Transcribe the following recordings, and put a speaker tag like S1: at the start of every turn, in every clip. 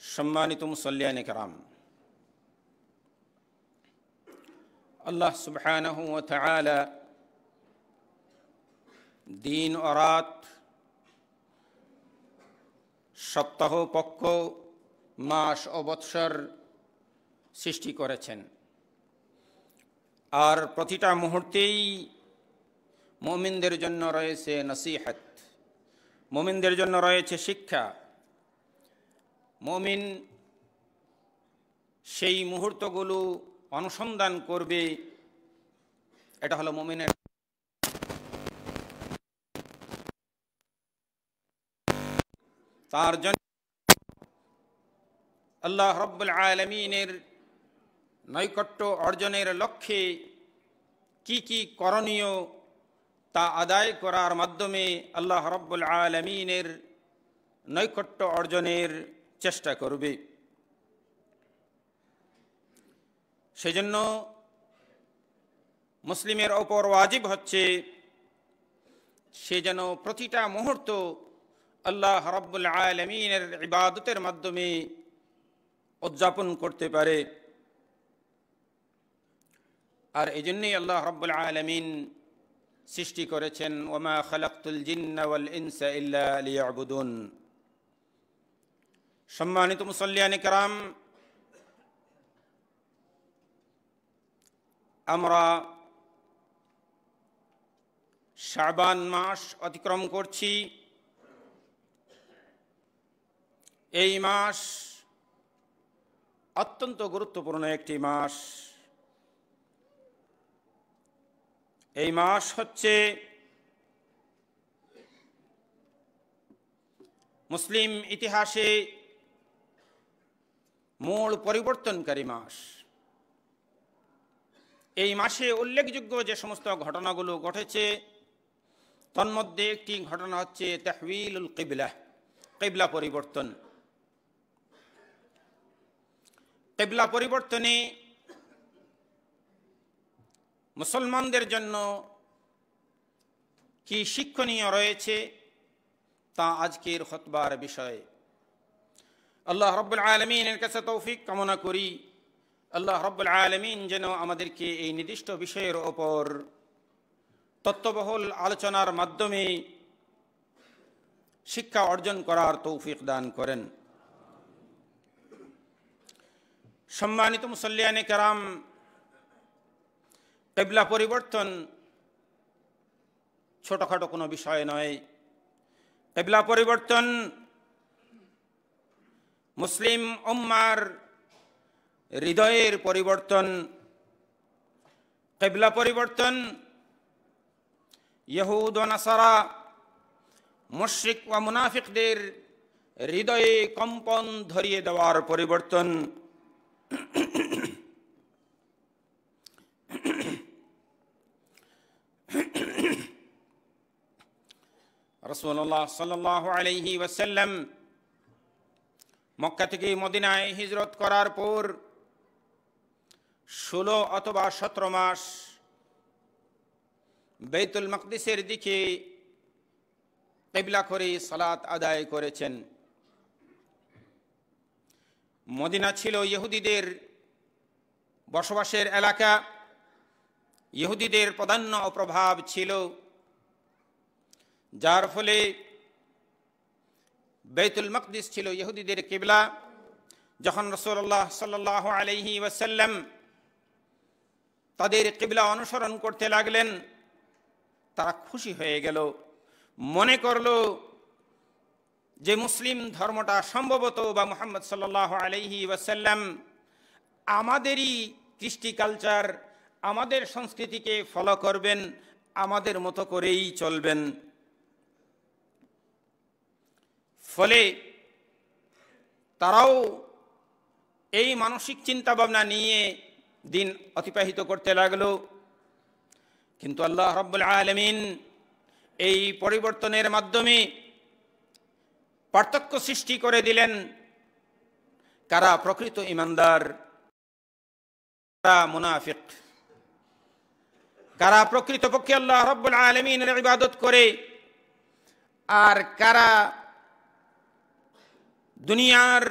S1: সম্মানিত মুসল্লিয়ানে কেরাম, আল্লাহ সুবহানাহু ওয়া তাআলা দিন ও রাত, সপ্তাহ, পক্ষ, মাস ও বৎসর সৃষ্টি করেছেন। আর প্রতিটা মুহূর্তেই মুমিনদের জন্য রয়েছে নসিহত, মুমিনদের জন্য রয়েছে শিক্ষা। মুমিন সেই মুহূর্তগুলো অনুসন্ধান করবে, এটা হলো মুমিনের। তার জন্য আল্লাহ রাব্বুল আলামিনের নৈকট্য অর্জনের লক্ষ্যে কি কি করণীয় তা আদায় করার মাধ্যমে আল্লাহ রাব্বুল আলামিনের নৈকট্য অর্জনের চেষ্টা করবে। সেজন্য মুসলিমের ওপর ওয়াজিব হচ্ছে সে যেন প্রতিটা মুহূর্ত আল্লাহ রাব্বুল আলামিনের ইবাদতের মাধ্যমে উদযাপন করতে পারে। আর এই জন্যই আল্লাহ রাব্বুল আলামিন সৃষ্টি করেছেন, ওমা খালাকতুল জিন্না ওয়াল ইনসা ইল্লা লিয়াবুদুন। সম্মানিত মুসল্লিয়ানে কেরাম, আমরা শাবান মাস অতিক্রম করছি। এই মাস অত্যন্ত গুরুত্বপূর্ণ একটি মাস। এই মাস হচ্ছে মুসলিম ইতিহাসে মূল পরিবর্তনকারী মাস। এই মাসে উল্লেখযোগ্য যে সমস্ত ঘটনাগুলো ঘটেছে, তন্মধ্যে একটি ঘটনা হচ্ছে তাহওয়িলুল কিবলা, কিবলা পরিবর্তন। কিবলা পরিবর্তনে মুসলমানদের জন্য কি শিক্ষণীয় রয়েছে তা আজকের খুতবার বিষয়। আল্লাহ রাব্বুল আলামিনের কাছে তৌফিক কামনা করি, আল্লাহ রাব্বুল আলামিন যেন আমাদেরকে এই নির্দিষ্ট বিষয়ের ওপর তত্ত্ববহুল আলোচনার মাধ্যমে শিক্ষা অর্জন করার তৌফিক দান করেন। সম্মানিত মুসল্লিয়ানে কেরাম, কিবলা পরিবর্তন ছোটখাটো কোনো বিষয় নয়। কিবলা পরিবর্তন মুসলিম উম্মার হৃদয়ের পরিবর্তন। কিবলা পরিবর্তন ইহুদ ও নাসারা, মুশরিক ও মুনাফিকদের হৃদয়ে কম্পন ধরিয়ে দেওয়ার পরিবর্তন। রাসূলুল্লাহ সাল্লাল্লাহু আলাইহি ওয়াসাল্লাম মক্কা থেকে মদিনায় হিজরত করার পর 16 অথবা 17 মাস বাইতুল মাকদিসের দিকে কিবলা করে সালাত আদায় করেছেন। মদিনা ছিল ইহুদিদের বসবাসের এলাকা, ইহুদিদের প্রাধান্য ও প্রভাব ছিল, যার ফলে বাইতুল মাকদিস ছিল ইহুদিদের কিবলা। যখন রাসূলুল্লাহ সাল্লাল্লাহু আলাইহি ওয়াসাল্লাম তাদের কিবলা অনুসরণ করতে লাগলেন, তারা খুশি হয়ে গেল, মনে করল যে মুসলিম ধর্মটা সম্ভবত বা মুহাম্মদ সাল্লাল্লাহু আলাইহি ওয়াসাল্লাম আমাদেরই কৃষ্টি কালচার, আমাদের সংস্কৃতিকে ফলো করবেন, আমাদের মতো করেই চলবেন। ফলে তারাও এই মানসিক চিন্তা ভাবনা নিয়ে দিন অতিবাহিত করতে লাগলো। কিন্তু আল্লাহ রাব্বুল আলামিন এই পরিবর্তনের মাধ্যমে পার্থক্য সৃষ্টি করে দিলেন, কারা প্রকৃত ঈমানদার, কারা মুনাফিক, কারা প্রকৃতপক্ষে আল্লাহ রাব্বুল আলামিনের ইবাদত করে আর কারা দুনিয়ার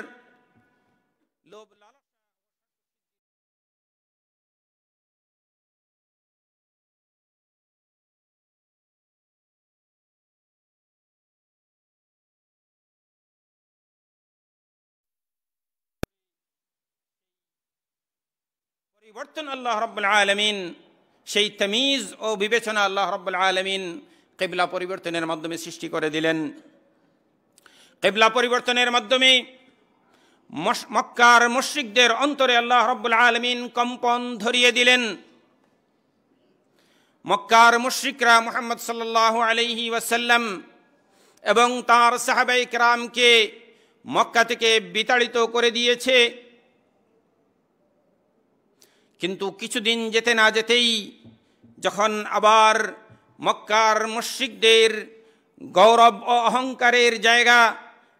S1: পরিবর্তন আল্লাহ রাব্বুল আলামিন, সেই তামিজ ও বিবেচনা আল্লাহ রাব্বুল আলামিন কিবলা পরিবর্তনের মাধ্যমে সৃষ্টি করে দিলেন। কিবলা পরিবর্তনের মাধ্যমে মক্কার মুশরিকদের অন্তরে আল্লাহ রাব্বুল আলামিন কম্পন ধরিয়ে দিলেন। মক্কার মুশরিকরা মুহাম্মদ সাল্লাল্লাহু আলাইহি ওয়াসাল্লাম এবং তার সাহাবায়ে কেরামকে মক্কা থেকে বিতাড়িত করে দিয়েছে। কিন্তু কিছুদিন যেতে না যেতেই যখন আবার মক্কার মুশরিকদের গৌরব ও অহংকারের জায়গা,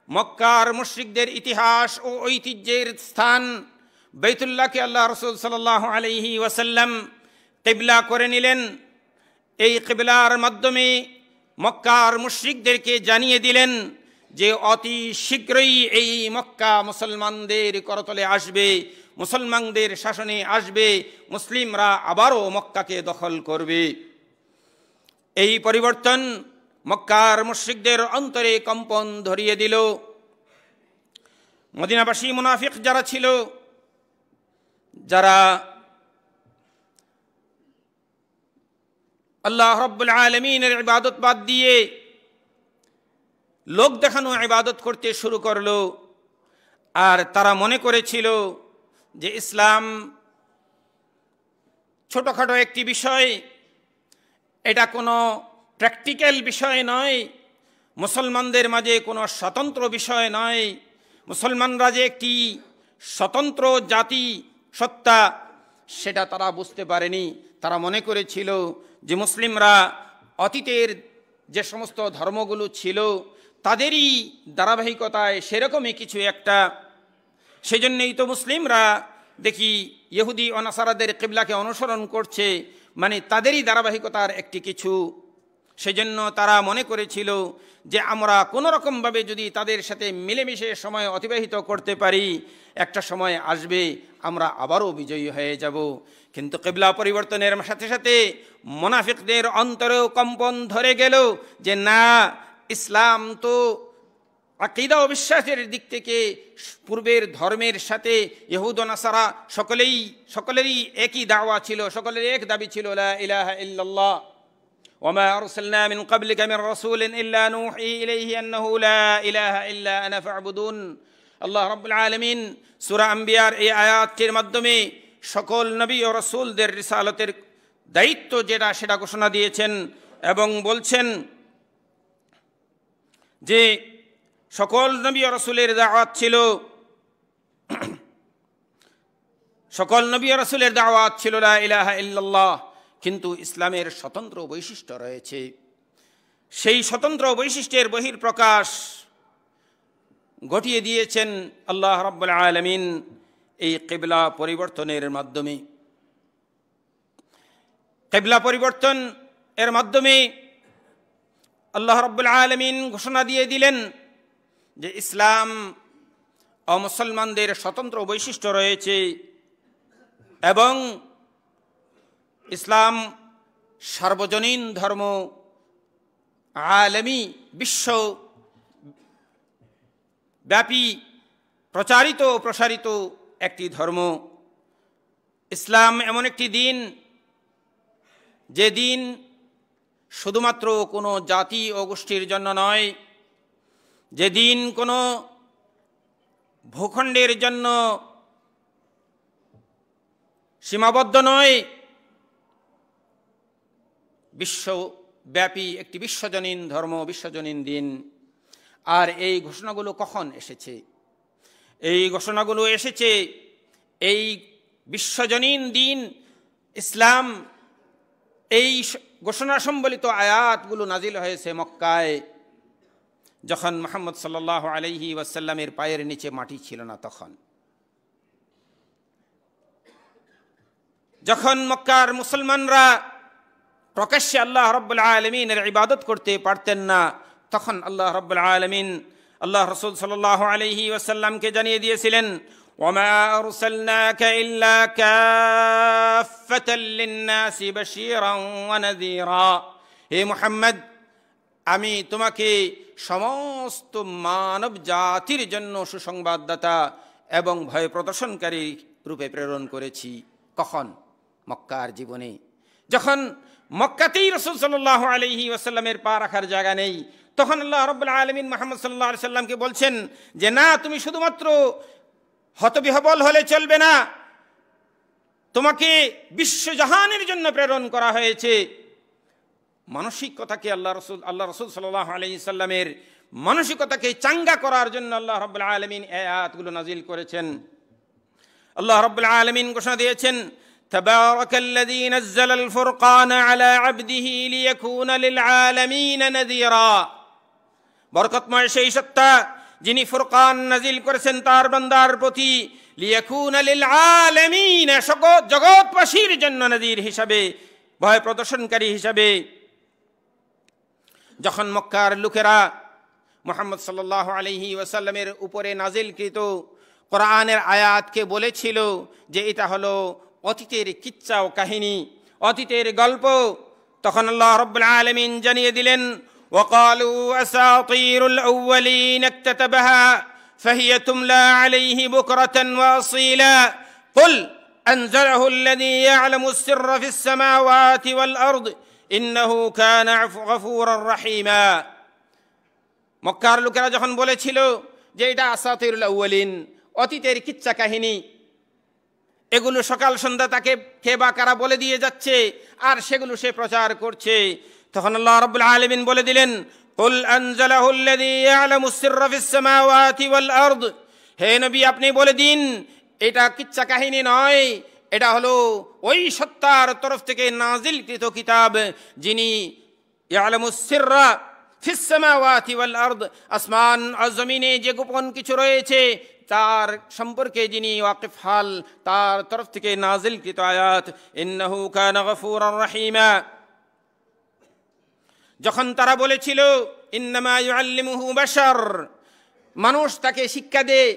S1: মক্কার মুশরিকদের ইতিহাস ও ঐতিহ্যের স্থান বাইতুল্লাহকে আল্লাহ রাসূল সাল্লাল্লাহু আলাইহি ওয়াসাল্লাম কিবলা করে নিলেন। এই কিবলার মাধ্যমে মক্কার মুশরিকদেরকে জানিয়ে দিলেন যে অতি শীঘ্রই এই মক্কা মুসলমানদের করতলে আসবে, মুসলমানদের শাসনে আসবে, মুসলিমরা আবারও মক্কাকে দখল করবে। এই পরিবর্তন মক্কার মুশরিকদের অন্তরে কম্পন ধরিয়ে দিল। মদিনাবাসী মুনাফিক যারা ছিল, যারা আল্লাহ রাব্বুল আলামিনের ইবাদত বাদ দিয়ে লোক দেখানো ইবাদত করতে শুরু করলো, আর তারা মনে করেছিল যে ইসলাম ছোটখাটো একটি বিষয়, এটা কোনো প্র্যাকটিক্যাল বিষয় নয়, মুসলমানদের মাঝে কোনো স্বতন্ত্র বিষয় নয়, মুসলমানরা যে একটি স্বতন্ত্র জাতি সত্তা সেটা তারা বুঝতে পারেনি। তারা মনে করেছিল যে মুসলিমরা অতীতের যে সমস্ত ধর্মগুলো ছিল তাদেরই ধারাবাহিকতায় সেরকমই কিছু একটা। সেজন্যই তো মুসলিমরা দেখি ইহুদি ও নাসারাদের কিবলাকে অনুসরণ করছে, মানে তাদেরই ধারাবাহিকতার একটি কিছু। সেজন্য তারা মনে করেছিল যে আমরা কোনো রকমভাবে যদি তাদের সাথে মিলেমিশে সময় অতিবাহিত করতে পারি, একটা সময় আসবে আমরা আবারও বিজয়ী হয়ে যাব। কিন্তু কিবলা পরিবর্তনের সাথে সাথে মুনাফিকদের অন্তরেও কম্পন ধরে গেল যে না, ইসলাম তো আকীদা ও বিশ্বাসের দিক থেকে পূর্বের ধর্মের সাথে ইহুদ ও নাসারা সকলেরই একই দাওয়া ছিল, সকলের এক দাবি ছিল, লা ইলাহা ইল্লাল্লাহ ওয়া মা আরসালনা মিন ক্বাবলিকা মির রাসূলিন ইল্লা নূহি ইলাইহি আন্নাহু লা ইলাহা ইল্লা আনা ফা'বুদুন। আল্লাহ রাব্বুল আলামিন সূরা আম্বিয়ার এই আয়াতটির মাধ্যমে সকল নবী ও রাসূলদের রিসালাতের দায়িত্ব যেটা সেটা ঘোষণা দিয়েছেন এবং বলছেন যে সকল নবী ও রাসূলের দাওয়াত ছিল, সকল নবী ও রাসূলের দাওয়াত ছিল লা ইলাহা ইল্লাল্লাহ। কিন্তু ইসলামের স্বতন্ত্র বৈশিষ্ট্য রয়েছে, সেই স্বতন্ত্র বৈশিষ্ট্যের বহিঃপ্রকাশ ঘটিয়ে দিয়েছেন আল্লাহ রাব্বুল আলামিন এই কিবলা পরিবর্তনের মাধ্যমে। কিবলা পরিবর্তন এর মাধ্যমে আল্লাহ রাব্বুল আলামিন ঘোষণা দিয়ে দিলেন যে ইসলাম ও মুসলমানদের স্বতন্ত্র বৈশিষ্ট্য রয়েছে এবং ইসলাম সার্বজনীন ধর্ম, আলামী বিশ্বব্যাপী প্রচারিত ও প্রসারিত একটি ধর্ম। ইসলাম এমন একটি দিন যে দিন শুধুমাত্র কোনো জাতি ও গোষ্ঠীর জন্য নয়, যে দিন কোনো ভূখণ্ডের জন্য সীমাবদ্ধ নয়, বিশ্বব্যাপী একটি বিশ্বজনীন ধর্ম, বিশ্বজনীন দিন। আর এই ঘোষণাগুলো কখন এসেছে? এই ঘোষণাগুলো এসেছে এই বিশ্বজনীন দিন ইসলাম, এই ঘোষণা সম্বলিত আয়াতগুলো নাজিল হয়েছে মক্কায়, যখন মুহাম্মদ সাল্লাল্লাহু আলাইহি ওয়াসাল্লামের পায়ের নিচে মাটি ছিল না তখন। যখন মক্কার মুসলমানরা প্রকাশ্যে আল্লাহ রাব্বুল আলামিনের ইবাদত করতে পারতেন না, তখন আল্লাহ রাব্বুল আলামিন আল্লাহ রাসূল সাল্লাল্লাহু আলাইহি ওয়াসাল্লামকে জানিয়ে দিয়েছিলেন, ওয়ামা আরসালনাকা ইল্লা কাফফাতাল লিন-নাসি বাশীরান ওয়া নাযীরা। হে মুহাম্মদ, আমি তোমাকে সমস্ত মানব জাতির জন্য সুসংবাদদাতা এবং ভয় প্রদর্শনকারী রূপে প্রেরণ করেছি। কখন? মক্কার জীবনে, যখন মক্কাতেই রাসূল সাল্লাল্লাহু আলাইহি ওয়াসাল্লামের পা রাখার জায়গা নেই, তখন আল্লাহ রাব্বুল আলামিন মুহাম্মদ সাল্লাল্লাহু আলাইহি সাল্লামকে বলছেন যে না, তুমি শুধুমাত্র হতবিহ্বল হলে চলবে না, তোমাকে বিশ্বজাহানের জন্য প্রেরণ করা হয়েছে। মানসিকতাকে আল্লাহ রাসূল সাল্লাল্লাহু আলাইহি সাল্লামের মানসিকতাকে চাঙ্গা করার জন্য আল্লাহ রাব্বুল আলামিন এই আয়াতগুলো নাজিল করেছেন। আল্লাহ রাব্বুল আলামিন ঘোষণা দিয়েছেন, তাবারাকাল্লাযী নাযালাল ফুরকানা আলা আবদিহি লিয়াকুনা লিল আলামিন নাযীরা। বরকতময় সেই সত্তা যিনি ফুরকান নাজিল করেছেন তার বান্দার প্রতি, লিয়াকুনা লিল আলামিন, জগৎবাসীর জন্য নজির হিসাবে, ভয় প্রদর্শনকারী হিসাবে। যখন মক্কার লোকেরা মুহাম্মদ সাল্লাল্লাহু আলাইহি ওয়াসাল্লামের উপরে নাজিলকৃত কোরআনের আয়াতকে বলেছিল যে এটা হলো অতীতের কিচ্ছা ও কাহিনী, অতীতের গল্প, তখন আল্লাহ রাব্বুল আলামিন জানিয়ে দিলেন, ওয়াকালু আসাতিরুল আউয়ালিন ইকতাতাবাহা ফাহিয়া তুমলা আলাইহি বুকরাতান ওয়া আসীলা কুল আনজালাহু আল্লাযী ইয়া'লামুস সিররা ফিস সামাওয়াতি ওয়াল আরদ ইন্নাহু কানা গফুরার রহিমা। মক্কার লোকেরা যখন বলেছিল যে এটা আসাতিরুল আউয়ালিন, অতীতের কিচ্ছা কাহিনী, এগুলো সকাল সন্ধ্যা তাকে কে বা কারা বলে দিয়ে যাচ্ছে আর সেগুলো সে প্রচার করছে, তখন আল্লাহ রাব্বুল আলামিন বলে দিলেন, কুল আনজালাহু আল্লাযী ইয়া'লামুস সিররা ফিস সামাওয়াতি ওয়াল আরদ, হে নবী আপনি বলে দিন এটা কিচ্ছা কাহিনী নয়, এটা হলো ওই সত্তার তরফ থেকে নাজিলকৃত কিতাব যিনি ইয়া'লামুস সিররা ফিস সামাওয়াতি ওয়াল আরদ, আসমান আর জমিনে যে গোপন কিছু রয়েছে তার সম্পর্কে যিনি ওয়াকিফ হাল, তার তরফ থেকে নাজিলকৃত আয়াত। ইন্নাহু কানা গফুরার রহিমা। যখন তারা বলেছিল ইন্নামা ইউআল্লিমুহু বাশার, মানুষ তাকে শিক্ষা দেয়,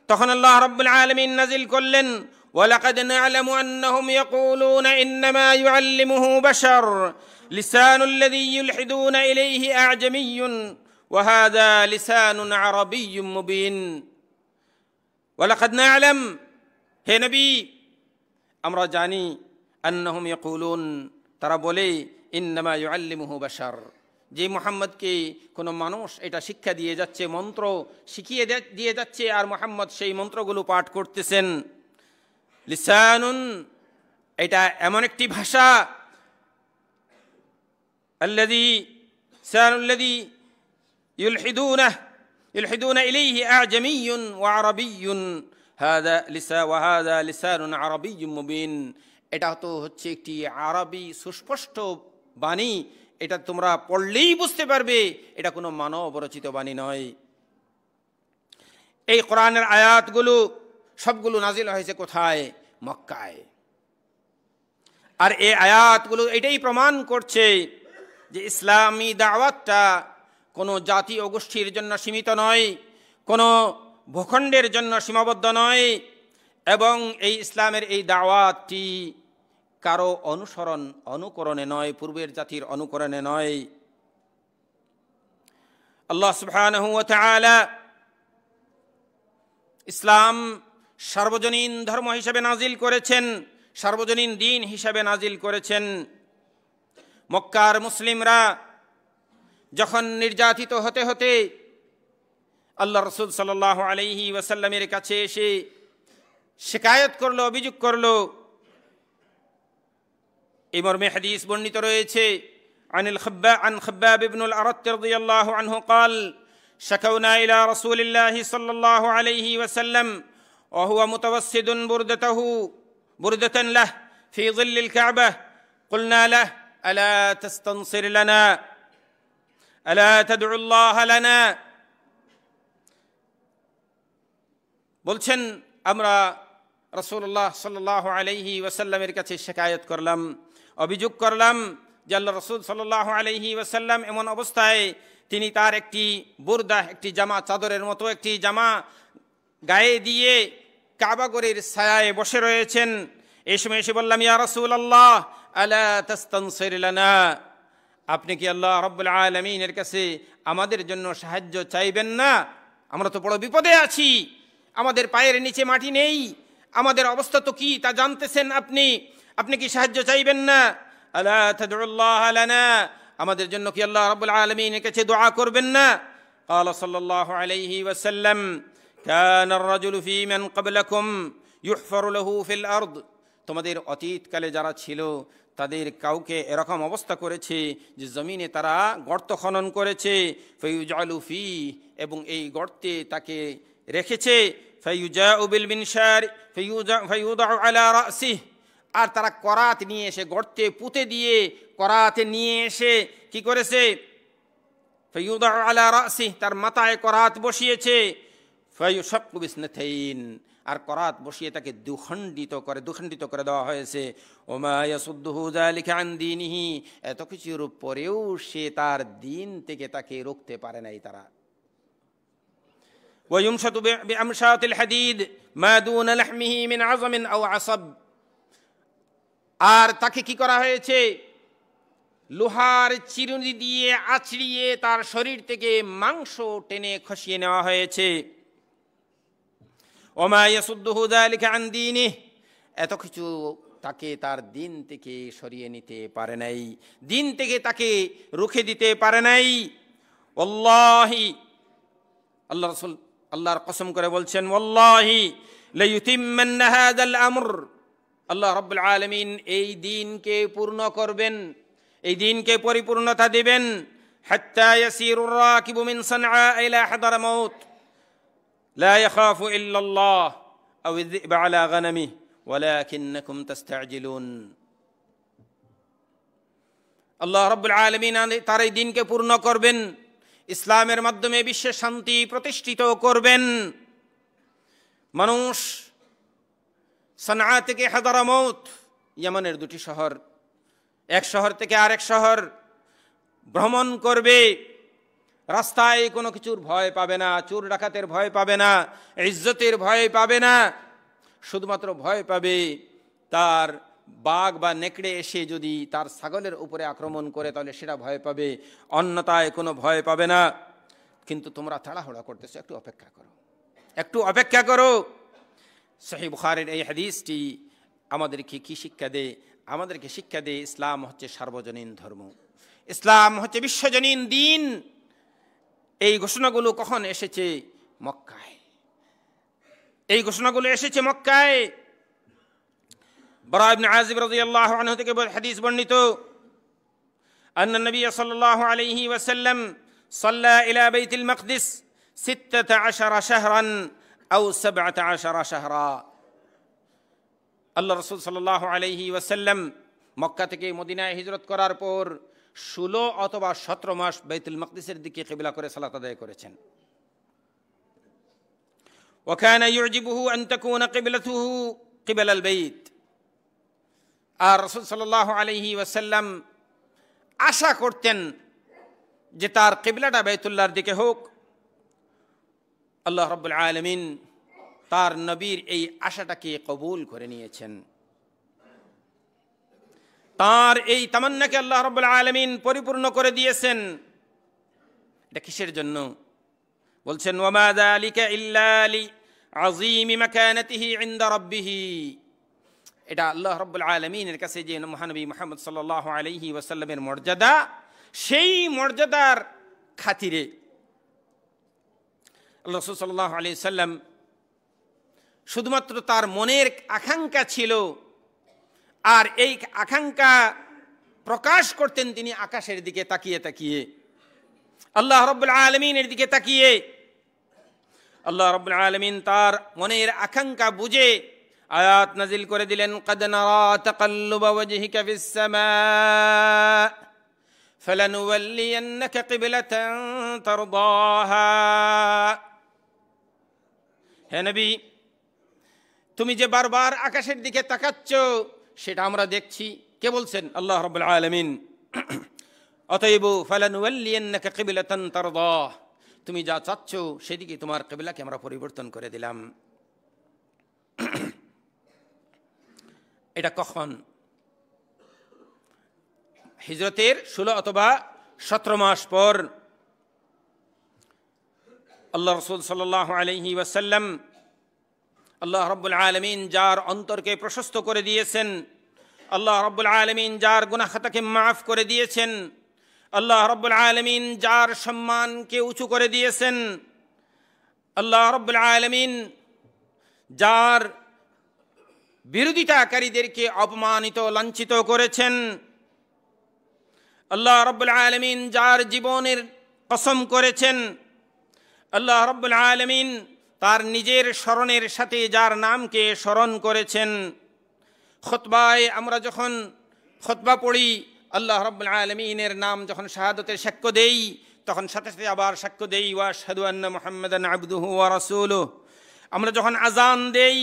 S1: তখন আল্লাহ রাব্বুল আলামিন নাজিল করলেন, ওয়ালাকাদ না'লামু আন্নাহুম ইয়াকুলুনা ইন্নামা ইউআল্লিমুহু বাশার লিসানুল্লাযী ইউলহিদুনা ইলাইহি আ'জামিয়্যুন ওয়া হাযা লিসানুন আরাবিয়্যুম মুবিন। ওয়ালাকাদ না'লাম, হে নবী আমরা জানি, আন্নাহুম ইয়াকুলুন, তারা বলে, ইন্নামা ইউআল্লিমুহু বাশার, যে মুহাম্মদকে কোনো মানুষ এটা শিক্ষা দিয়ে যাচ্ছে, মন্ত্র শিখিয়ে দিয়ে যাচ্ছে আর মুহাম্মদ সেই মন্ত্রগুলো পাঠ করতেছেন। লিসানুন, এটা এমন একটি ভাষা, লিসানুল্লাযী ইউলহিদুনা ইলাইহি আ'জামিয়্যুন ওয়া আরাবিয়্যুন ওয়া হাযা লিসানুন আরাবিয়্যুম মুবিন। এটা তো হচ্ছে একটি আরবি সুস্পষ্ট বাণী, এটা তোমরা পড়লেই বুঝতে পারবে এটা কোনো মানব রচিত বাণী নয়। এই কোরআনের আয়াতগুলো সবগুলো নাজিল হয়েছে কোথায়? মক্কায়। আর এই আয়াতগুলো এটাই প্রমাণ করছে যে ইসলামী দাওয়াতটা কোনো জাতি ও গোষ্ঠীর জন্য সীমিত নয়, কোনো ভূখণ্ডের জন্য সীমাবদ্ধ নয়, এবং এই ইসলামের এই দাওয়াতটি কারো অনুকরণে নয়, পূর্বের জাতির অনুকরণে নয়। আল্লাহ সুবহানাহু ওয়া তাআলা ইসলাম সার্বজনীন ধর্ম হিসেবে নাজিল করেছেন, সার্বজনীন দিন হিসেবে নাজিল করেছেন। মক্কার মুসলিমরা যখন নির্যাতিত হতে হতে আল্লাহ রাসূল সাল্লাল্লাহু আলাইহি ওয়াসাল্লামের কাছে এসে শিকায়ত করলো, অভিযোগ করলো, এই মর্মে হাদিস বর্ণিত রয়েছে, عن خباب بن الأرت رضي الله عنه قال شكونا إلى رسول الله صلى الله عليه وسلم وهو متوسد بردة له في ظل الكعبة قلنا له ألا تستنصر لنا ألا تدعو الله لنا। বলছেন আমরা রাসূলুল্লাহ সাল্লাল্লাহু আলাইহি ওয়াসাল্লামের কাছে শিকায়ত করলাম, অভিযোগ করলাম যে আল্লাহ রাসূল সাল্লাল্লাহু আলাইহি ওয়াসাল্লাম এমন অবস্থায় তিনি তার একটি বুরদা, একটি জামা, চাদরের মতো একটি জামা গায়ে দিয়ে কাবা ঘরের ছায়ায় বসে রয়েছেন। এই সময় এসে বললাম, ইয়া রাসূলুল্লাহ আলা তাস্তানসির লানা, আপনি কি আল্লাহ রাব্বুল আলামিনের কাছে আমাদের জন্য সাহায্য চাইবেন না? আমরা তো বড় বিপদে আছি, আমাদের পায়ের নিচে মাটি নেই, আমাদের অবস্থা তো কি তা জানতেছেন আপনি, আপনি কি সাহায্য চাইবেন না? আলা তাদউল্লাহ লানা, আমাদের জন্য কি আল্লাহ রাব্বুল আলামিনের কাছে দোয়া করবেন না? قال صلى الله عليه وسلم كان الرجل في من قبلكم يحفر له في الأرض, তোমাদের অতীতকালে যারা ছিল তাদের কাউকে এরকম অবস্থা করেছে যে জমিনে তারা গর্ত খনন করেছে, ফায়ুজআলু ফি, এবং এই গর্তে তাকে রেখেছে, ফায়ুজাউ বিল মিনশার ফায়ুদাউ আলা রাসিহি, আর তারা করাত নিয়ে এসে গর্তে পুঁতে দিয়ে করাতে নিয়ে এসে কি করেছে, ফায়ুদাউ আলা রাসিহি, তার মাথায় করাত বসিয়েছে, ফায়ুশাক্কু বিসনাতাইন, আর করাত বসিয়ে তাকে দুখণ্ডিত করে দেওয়া হয়েছে। ওমা ইয়াসুদ্দুহু যালিকা আন দীনিহি, এত কিছুর পরেও সে তার দিন থেকে তাকে রুখতে পারে নাই তারা। ওয়ায়ুমশাতু বিআমশাতিল হাদিদ মা দুনা লাহমিহি মিন আযমিন আও আসাব, আর তাকে কি করা হয়েছে, লোহার চিরুনি দিয়ে আছড়িয়ে তার শরীর থেকে মাংস টেনে খসিয়ে নেওয়া হয়েছে। ওমা ইয়াসুদ্দুহু যালিকা আন দীনিহি, এত কিছু তাকে তার দিন থেকে সরিয়ে নিতে পারে নাই, দিন থেকে তাকে রুখে দিতে পারে নাই। ওয়াল্লাহি, আল্লাহ রাসূল আল্লাহর কসম করে বলছেন, ওয়াল্লাহি লাইউতিম্মান্না হাযাল আমর, আল্লাহ রাব্বুল আলামিন এই দ্বীনকে পূর্ণ করবেন, এই দ্বীনকে পরিপূর্ণতা দিবেন। হাত্তা ইয়াসিরুর রাকিবু মিন সানআ ইলা হাদারামাউত লা ইয়াখাফু ইল্লাল্লাহ আও যিবা আলা গানামিহি ওয়ালাকিন্নাকুম তাস্তাজিলুন। আল্লাহ রাব্বুল আলামিন তার এই দ্বীনকে পূর্ণ করবেন, ইসলামের মাধ্যমে বিশ্বে শান্তি প্রতিষ্ঠিত করবেন। মানুষ সানআ থেকে হাদারামাউত, ইয়ামানের দুটি শহর, এক শহর থেকে আরেক শহর ভ্রমণ করবে, রাস্তায় কোনো কিছুর ভয় পাবে না, চোর ডাকাতের ভয় পাবে না, ইজ্জতের ভয় পাবে না, শুধুমাত্র ভয় পাবে তার বাঘ বা নেকড়ে এসে যদি তার ছাগলের উপরে আক্রমণ করে তাহলে সেটা ভয় পাবে, অন্যথায় কোনো ভয় পাবে না। কিন্তু তোমরা তাড়াহুড়া করতেছো, একটু অপেক্ষা করো, একটু অপেক্ষা করো। সহিহ বুখারীর এই হাদিসটি আমাদেরকে কি শিক্ষা দেয়? আমাদেরকে শিক্ষা দেয় ইসলাম হচ্ছে সার্বজনীন ধর্ম, ইসলাম হচ্ছে বিশ্বজনীন দ্বীন। এই ঘোষণাগুলো কখন এসেছে? মক্কায়। এই ঘোষণাগুলো এসেছে মক্কায়। বারা ইবনে আযিব রাদিয়াল্লাহু আনহু থেকে হাদিস বর্ণিত, আন্না নবী সাল্লাল্লাহু আলাইহি ওয়াসাল্লাম সাল্লা ইলা বাইতুল মাকদিস 16 শাহরান আও 17 শাহরা। আল্লাহ রাসূল সাল্লাল্লাহু আলাইহি ওয়াসাল্লাম মক্কা থেকে মদিনায় হিজরত করার পর 16 অথবা 17 মাস বাইতুল মাকদিসের দিকে কিবলা করে সালাত আদায় করেছেন। وكان يعجبه أن تكون قبلته قبل البيت, আর রাসূল সাল্লাল্লাহু আলাইহি ওয়াসাল্লাম আশা করতেন যে তার কিবলাটা বাইতুল্লাহর দিকে হোক। আল্লাহ রাব্বুল আলামিন তার নবীর এই আশাটাকে কবুল করে নিয়েছেন। তার এই তামান্নাকে আল্লাহ রাব্বুল আলামিন পরিপূর্ণ করে দিয়েছেন। এটা কিসের জন্য? বলছেন, ওয়ামা যালিকা ইল্লা লিআযীমি মাকানাতিহি ইনদা রাব্বিহি, এটা আল্লাহ রাব্বুল আলামিনের কাছে যে মহানবী মুহাম্মদ সাল্লাল্লাহু আলাইহি ওয়াসাল্লামের মর্যাদা, সেই মর্যাদার খাতিরে আল্লাহ রাসূল সাল্লাল্লাহু আলাইহি ওয়াসাল্লাম শুধুমাত্র তার মনের আকাঙ্ক্ষা ছিল, আর এই আকাঙ্ক্ষা প্রকাশ করতেন তিনি আকাশের দিকে তাকিয়ে তাকিয়ে, আল্লাহ রাব্বুল আলামিনের দিকে তাকিয়ে। আল্লাহ রাব্বুল আলামিন তার মনের আকাঙ্ক্ষা বুঝে আয়াত নাজিল করে দিলেন, ক্বাদ নারা তাকাল্লুবা ওয়াজহিকা ফিস সামা ফালানুওয়াল্লিয়ান্নাকা কিবলাতান তারদাহা। হে নবী, তুমি যে বারবার আকাশের দিকে তাকাচ্ছ সেটা আমরা দেখছি। কে বলছেন? আল্লাহ রাব্বুল আলামিন। অতএব ফালানুওয়াল্লিয়ান্নাকা কিবলাতান তারদাহ, তুমি যা চাচ্ছ সেদিকে তোমার কিবলাকে আমরা পরিবর্তন করে দিলাম। এটা কখন? হিজরতের 16 অথবা 17 মাস পর আল্লাহ রাসূল সাল্লাল্লাহু আলাইহি ওয়াসাল্লাম আল্লাহ রাব্বুল আলামিন যার অন্তরকে প্রশস্ত করে দিয়েছেন, আল্লাহ রাব্বুল আলামিন যার গুনাহ খাতাকে মাফ করে দিয়েছেন, আল্লাহ রাব্বুল আলামিন যার সম্মানকে উঁচু করে দিয়েছেন, আল্লাহ রাব্বুল আলামিন যার বিরোধিতাকারীদেরকে অপমানিত লাঞ্ছিত করেছেন, আল্লাহ রাব্বুল আলামিন যার জীবনের কসম করেছেন, আল্লাহ রাব্বুল আলামিন তার নিজের স্মরণের সাথে যার নামকে স্মরণ করেছেন। খুতবায় আমরা যখন খুতবা পড়ি, আল্লাহ রাব্বুল আলামিনের নাম যখন শাহাদাতের সাক্ষ্য দেই, তখন সাথে সাথে আবার সাক্ষ্য দেই ওয়া আশহাদু আন্না মুহাম্মাদান আবদুহু ওয়া রাসূলুহু। আমরা যখন আজান দেই,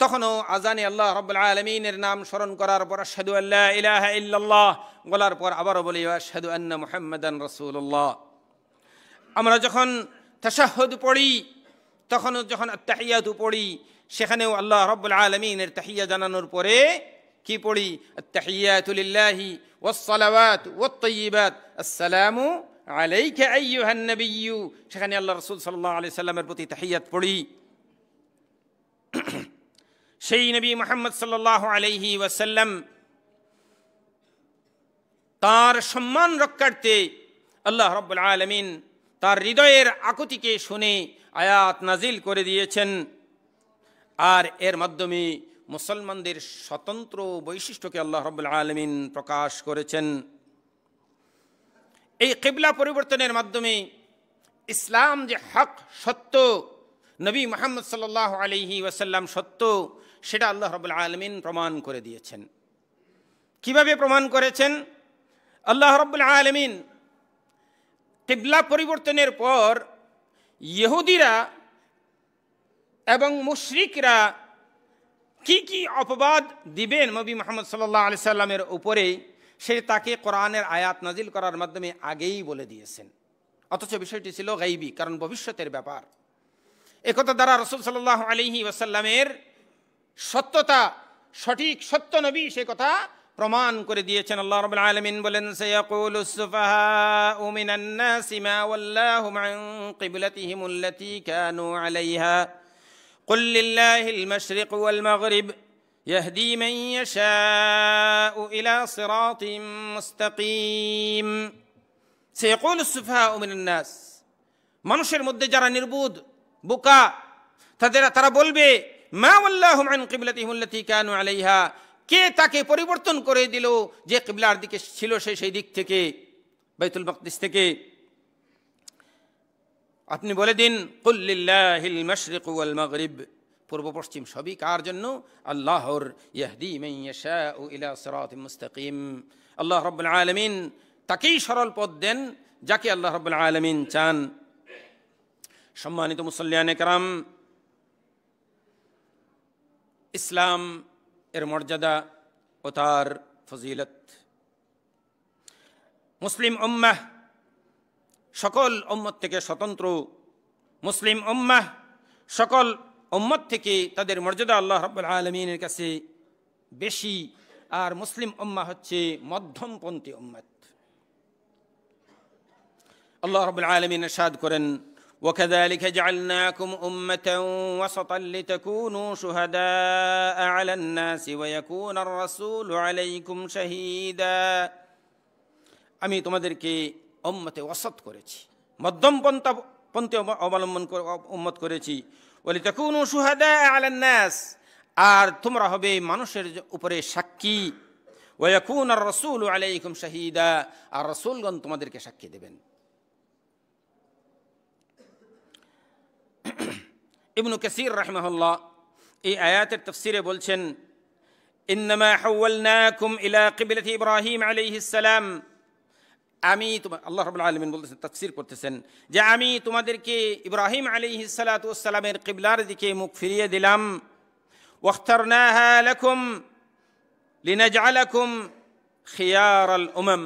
S1: তখনও আজানে আল্লাহ রাব্বুল আলামিনের নাম স্মরণ করার পর আশহাদু আল্লা ইলাহা ইল্লাল্লাহ বলার পর আবারও বলি ওয়া আশহাদু আন্না মুহাম্মাদান রাসূলুল্লাহ। আমরা যখন তাশাহুদ পড়ি, তখনও যখন আত্তাহিয়াতু পড়ি, সেখানেও আল্লাহ রাব্বুল আলামিনের তাহিয়া জানানোর পরে কি পড়ি? আত্তাহিয়াতু লিল্লাহি ওয়াস সালাওয়াতু ওয়াত তাইয়্যিবাত আসসালামু আলাইকা আইয়ুহান নাবিয়্যু। সেখানে আল্লাহ রাসূল সাল্লাল্লাহু আলাইহি সাল্লামের প্রতি তাহিয়াত পড়ি। সেই নবী মুহাম্মদ সাল্লাল্লাহু আলাইহি ওয়াসাল্লাম তার সম্মান রক্ষার্থে আল্লাহ রাব্বুল আলামিন তার হৃদয়ের আকুতিকে শুনে আয়াত নাজিল করে দিয়েছেন, আর এর মাধ্যমে মুসলমানদের স্বতন্ত্র বৈশিষ্ট্যকে আল্লাহ রাব্বুল আলামিন প্রকাশ করেছেন। এই কিবলা পরিবর্তনের মাধ্যমে ইসলাম যে হক সত্য, নবী মুহাম্মদ সাল্লাল্লাহু আলাইহি ওয়াসাল্লাম সত্য, সেটা আল্লাহ রাব্বুল আলামিন প্রমাণ করে দিয়েছেন। কিভাবে প্রমাণ করেছেন? আল্লাহ রাব্বুল আলামিন কিবলা পরিবর্তনের পর ইহুদিরা এবং মুশরিকরা কি কি অপবাদ দিবেন নবী মুহাম্মদ সাল্লাল্লাহু আলাইহি সাল্লামের উপরে, সে তাকে কোরআনের আয়াত নাজিল করার মাধ্যমে আগেই বলে দিয়েছেন। অথচ বিষয়টি ছিল গায়বী, কারণ ভবিষ্যতের ব্যাপার। একথা দ্বারা রাসূল সাল্লাল্লাহু আলাইহি ওয়াসাল্লামের সত্যতা, সঠিক সত্য নবী, সে কথা প্রমাণ করে দিয়েছেন। আল্লাহ রাব্বুল আলামিন বলেন, সায়াকুলুস সুফাহাউ মিনান নাসি মা ওয়াল্লাহুম আন কিবলাতিহিম আল্লাতী কানু আলাইহা কুল লিল্লাহিল মাশরিক ওয়াল মাগরিব ইয়াহদি মান ইয়াশাউ ইলা সিরাতিম মুস্তাকিম। সায়াকুলুস সুফাহাউ মিনান নাস, মানুষের মধ্যে যারা নির্বুধ বোকা, তারা বলবে, মা ওয়াল্লাহুম আন কিবলাতিহিম আল্লাতী কানু আলাইহা, কে তাকে পরিবর্তন করে দিল যে কিবলার দিকে ছিল সেই দিক থেকে, বাইতুল মাকদিস থেকে। আপনি বলে দিন, কুল লিল্লাহিল মাশরিক ওয়াল মাগরিব, পূর্ব পশ্চিম সবই কার জন্য? আল্লাহর। ইয়াহদি মান ইয়াশাউ ইলা সিরাতিম মুস্তাকিম, আল্লাহ রাব্বুল আলামিন তাকেই সরল পথ দেন যাকে আল্লাহ রাব্বুল আলামিন চান। সম্মানিত মুসল্লিয়ানে কেরাম, ইসলাম এর মর্যাদা ও তার ফজিলত, মুসলিম উম্মাহ সকল উম্মত থেকে স্বতন্ত্র। মুসলিম উম্মাহ সকল উম্মত থেকে তাদের মর্যাদা আল্লাহ রাব্বুল আলামিনের কাছে বেশি, আর মুসলিম উম্মাহ হচ্ছে মধ্যমপন্থী উম্মত। আল্লাহ রাব্বুল আলামিন ইরশাদ করেন, وكذلك جعلناكم أمة وسطا لتكونوا شهداء على الناس ويكون الرسول عليكم شهيدا। আমি তোমাদেরকে উম্মতে ওয়াসত করেছি, মধ্যম পন্থা অবলম্বন উম্মত করেছি। ওয়ালিতাকুনু শুহাদা আলান নাস, আর তোমরা হবে মানুষের উপরে সাক্ষী। ওয়ায়াকুন আর রাসূল আলাইকুম শাহীদা, আর রাসূলগণ তোমাদেরকে সাক্ষী দেবেন। ইবনু কাসীর রাহিমাহুল্লাহ এই আয়াতের তাফসীরে বলছেন, ইন্নামা হাওয়ালনাকুম ইলা কিবলাতি ইব্রাহিম আলাইহিস সালাম, আমি আল্লাহ রাব্বুল আলামিন বলতেছেন, তাফসীর করতেছেন যে আমি তোমাদেরকে ইব্রাহিম আলাইহিস সালাতু ওয়াস সালামের কিবলার দিকে মুখ ফিরিয়ে দিলাম। ওয়াখতারনাহা লাকুম লিনাজআলাকুম খিয়ারাল উমাম,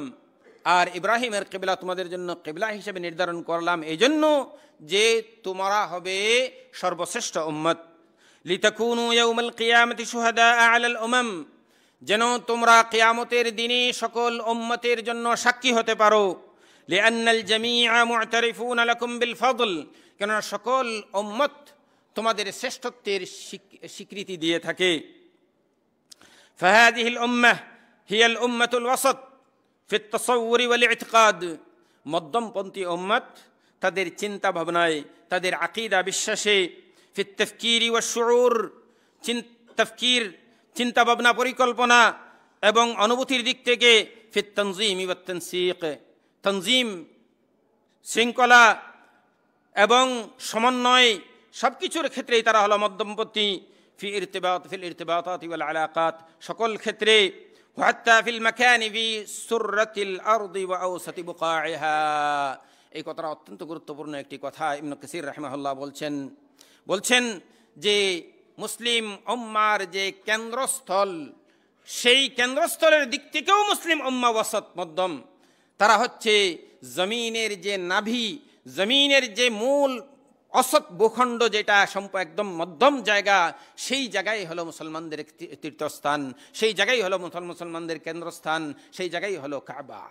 S1: আর ইব্রাহিমের কিবলা তোমাদের জন্য কিবলা হিসেবে নির্ধারণ করলাম এই জন্য যে তোমরা হবে সর্বশ্রেষ্ঠ উম্মত। লিতাকুনু ইয়াউমাল কিয়ামতি শুহাদা আলাল উমাম, যেন তোমরা কিয়ামতের দিনে সকল উম্মতের জন্য সাক্ষী হতে পারো। লিআন্নাল জামিআ মু'তারিফুনা লাকুম বিল ফাদল, কেননা সকল উম্মত তোমাদের শ্রেষ্ঠত্বের স্বীকৃতি দিয়ে থাকে। ফাহাদিহিল উম্মাহ হিয়াল উম্মাতুল ওয়াসাত ফিত তাসাউউরি ওয়াল ইতিকাদ, মধ্যমপন্থী উম্মত তাদের চিন্তা ভাবনায়, তাদের আকীদা বিশ্বাসে, ফিত তাফকিরি ওয়াশ শুউর, তাফকির চিন্তা ভাবনা পরিকল্পনা এবং অনুভূতির দিক থেকে, ফিত তানজিম ওয়াত তানসীক, তানজিম শৃঙ্খলা এবং সমন্বয় সবকিছুর ক্ষেত্রেই তারা হলো মধ্যমপন্থী। ফিল ইরতিবাতাত ওয়াল আলাকাত, সকল ক্ষেত্রে, হাত্তা ফিল মাকানি ফি সুররাতিল আরদি ওয়া আওসাতি বুকাইহা। এই কথাটা অত্যন্ত গুরুত্বপূর্ণ একটি কথা। ইবনে কাসির রাহিমাহুল্লাহ বলছেন যে মুসলিম উম্মার যে কেন্দ্রস্থল, সেই কেন্দ্রস্থলের দিক থেকেও মুসলিম উম্মাহ ওয়াসাত, মধ্যম। তারা হচ্ছে জমিনের যে নাভি, জমিনের যে মূল অসৎ ভূখণ্ড, যেটা একদম মধ্যম জায়গা, সেই জায়গায় হলো মুসলমানদের তীর্থস্থান, সেই জায়গায় হলো মুসলমানদের কেন্দ্রস্থান, সেই জায়গায় হলো কাবা।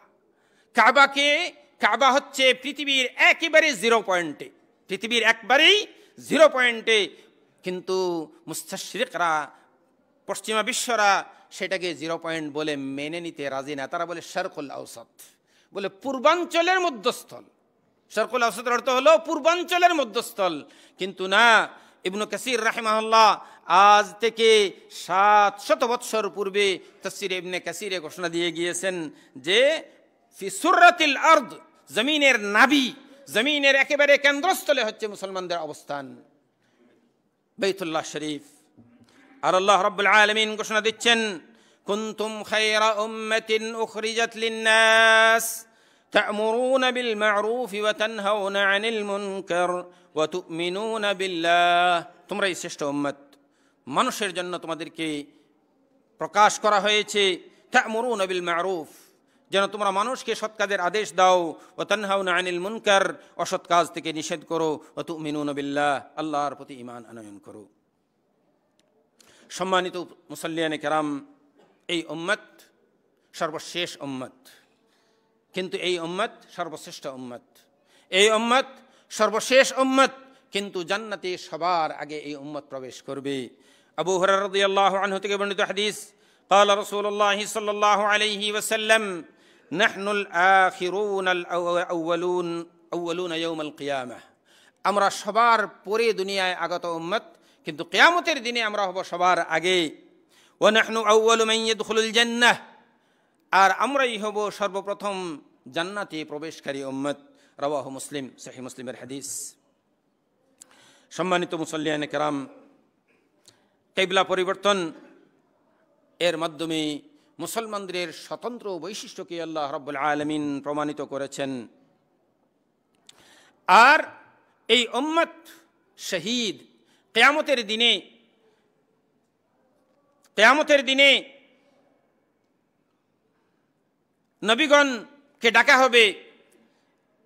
S1: কাবা হচ্ছে পৃথিবীর একেবারে 0 পয়েন্টে, পৃথিবীর একবারেই 0 পয়েন্টে, কিন্তু মুস্তাশরিকরা, পশ্চিমা বিশ্বরা সেটাকে 0 পয়েন্ট বলে মেনে নিতে রাজি না। তারা বলে শারকুল আওসাত, বলে পূর্বাঞ্চলের মধ্যস্থল। শারকুল আওসাতের অর্থ হলো পূর্বাঞ্চলের মধ্যস্থল। কিন্তু না, ইবনে কাসির রাহিমাহুল্লাহ আজ থেকে 700 বৎসর পূর্বে তাফসীরে ইবনে কাসিরে ঘোষণা দিয়ে গিয়েছেন যে ফি সুররাতিল আরদ, জমিনের নাভি, জমিনের একেবারে কেন্দ্রস্থলে হচ্ছে মুসলমানদের অবস্থান, বাইতুল্লাহ শরীফ। আর আল্লাহ রাব্বুল আলামিন ঘোষণা দিচ্ছেন, কুনতুম খায়রা উম্মাতিন উখরিজাত লিন-নাস তা'মুরুনা বিল মা'রুফ ওয়া তানহাউনা আনিল মুনকার ওয়া তু'মিনুনা বিল্লাহ। তোমরাই শ্রেষ্ঠ উম্মত, মানুষের জন্য তোমাদেরকে প্রকাশ করা হয়েছে। তা'মুরুনা বিল মা'রুফ, যেন তোমরা মানুষকে সৎ কাজের আদেশ দাও। ওয়া তানহাউনা আনিল মুনকার, অসৎ কাজ থেকে নিষেধ করো। ওয়া তু'মিনুনা বিল্লাহ, আল্লাহর প্রতি ঈমান আনয়ন করো। সম্মানিত মুসাল্লিয়ানে কেরাম, এই উম্মত সর্বশেষ উম্মত, কিন্তু এই উম্মত সর্বশ্রেষ্ঠ উম্মত। এই উম্মত সর্বশেষ উম্মত, কিন্তু জান্নাতে সবার আগে এই উম্মত প্রবেশ করবে। আবু হুরায়রা রাদিয়াল্লাহু আনহু থেকে বর্ণিত হাদিস, قال رسول الله صلى الله عليه وسلم نحن الآخرون الأولون يوم القيامة। আমরা সবার পরে দুনিয়ায় আগত উম্মত, কিন্তু কিয়ামতের দিনে আমরা হব সবার আগে। ونحن أول من يدخل الجنة, আর আমরাই হব সর্বপ্রথম জান্নাতে প্রবেশকারী উম্মত। রাওয়াহু মুসলিম, সহিহ মুসলিমের হাদিস। সম্মানিত মুসাল্লিয়ানে কেরাম, কিবলা পরিবর্তন এর মাধ্যমে মুসলমানদের স্বতন্ত্র বৈশিষ্ট্যকে আল্লাহ রাব্বুল আলামিন প্রমাণিত করেছেন। আর এই উম্মত শহীদ কিয়ামতের দিনে নবীগণকে ডাকা হবে।